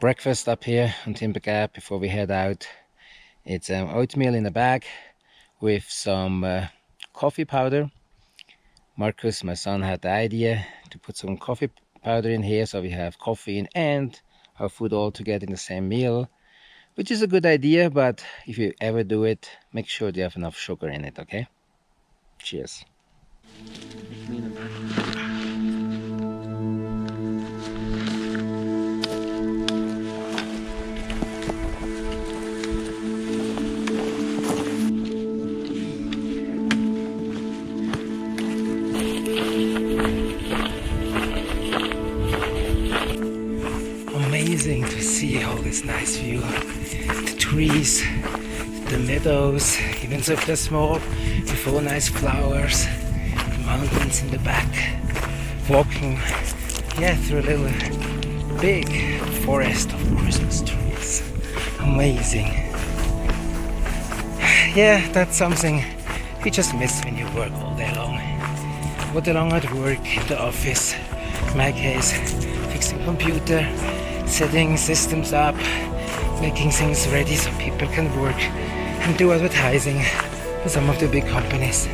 breakfast up here on Timber Gap before we head out. It's oatmeal in a bag with some coffee powder. Marcus, my son, had the idea to put some coffee powder in here, so we have coffee and our food all together in the same meal, which is a good idea, but if you ever do it, make sure you have enough sugar in it, okay? Cheers. Amazing to see all this nice view, the trees, the meadows, even if they're small, with all nice flowers, the mountains in the back, walking through a little big forest of Christmas trees. Amazing. Yeah, that's something you just miss when you work all day long. All day long at work, in the office, in my case, fixing computer, setting systems up, making things ready so people can work and do advertising for some of the big companies.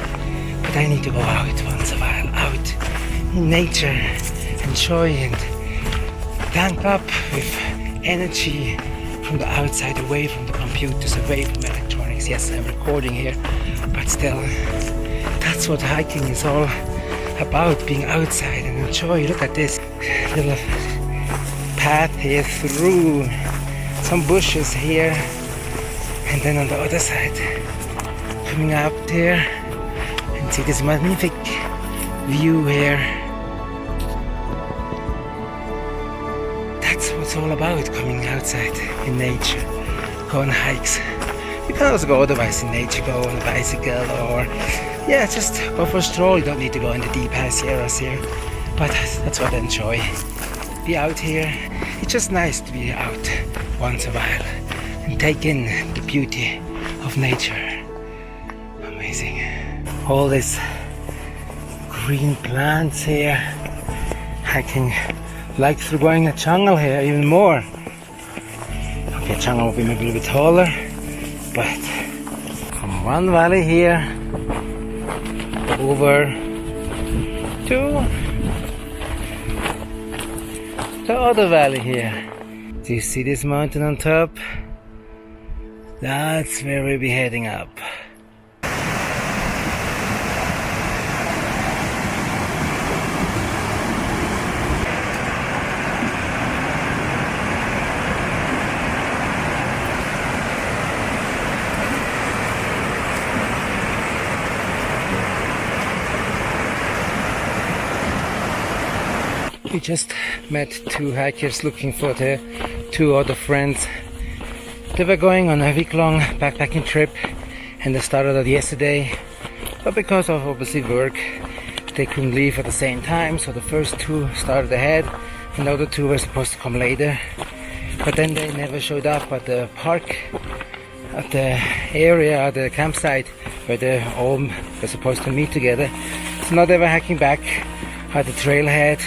But I need to go out once a while, out in nature, enjoy and tank up with energy from the outside, away from the computers, away from electronics. Yes, I'm recording here, but still, that's what hiking is all about, being outside and enjoy. Look at this little path here through some bushes here, and then on the other side coming up there and see this magnificent view here. That's what it's all about, coming outside in nature, go on hikes. You can also go otherwise in nature, go on a bicycle or just go for a stroll. You don't need to go in the deep high Sierras here, but that's what I enjoy. Be out here. It's just nice to be out once a while and take in the beauty of nature. Amazing. All these green plants here. I can like through going a jungle here even more. Okay, jungle will be maybe a little bit taller, but from one valley here over to the other valley here. Do you see this mountain on top? That's where we'll be heading up. We just met two hikers looking for their two other friends. They were going on a week-long backpacking trip and they started out yesterday, but because of obviously work they couldn't leave at the same time, so the first two started ahead and the other two were supposed to come later, but then they never showed up at the park, at the area, at the campsite where they all were supposed to meet together. So now they were hiking back at the trailhead.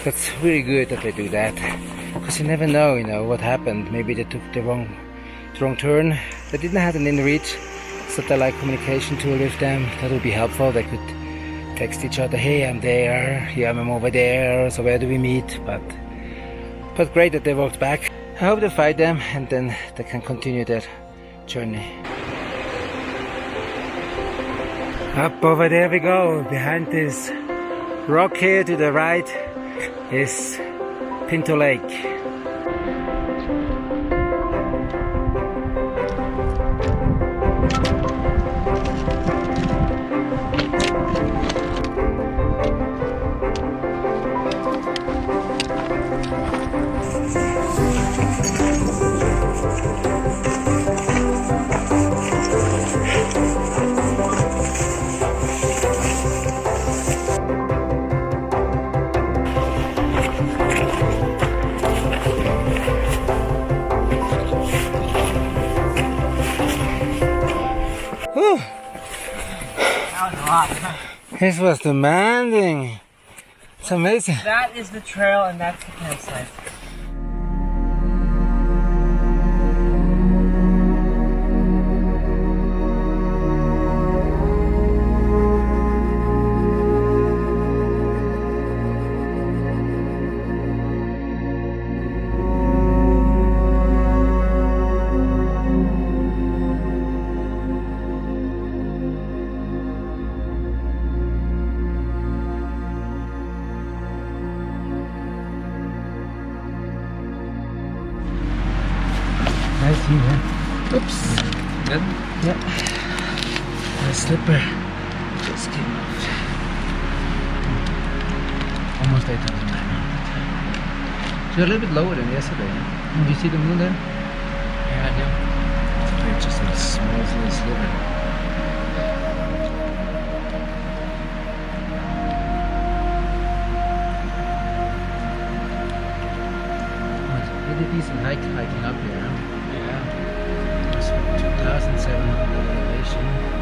That's really good that they do that, because you never know, what happened. Maybe they took the wrong turn. They didn't have an inReach satellite communication tool with them. That would be helpful. They could text each other, hey, I'm there, here I'm over there, so where do we meet? But great that they walked back. I hope they find them and then they can continue their journey. Up over there we go, behind this rock here to the right is Pinto Lake. This was demanding. It's amazing. That is the trail and that's the campsite. see that. Oops. Good? Yeah. My slipper just came off. Almost 8,900. So a little bit lower than yesterday. You see the moon there? Yeah, I do. It's just a small little sliver. Pretty decent hiking up here. Huh? Yeah. It's 2,700 elevation.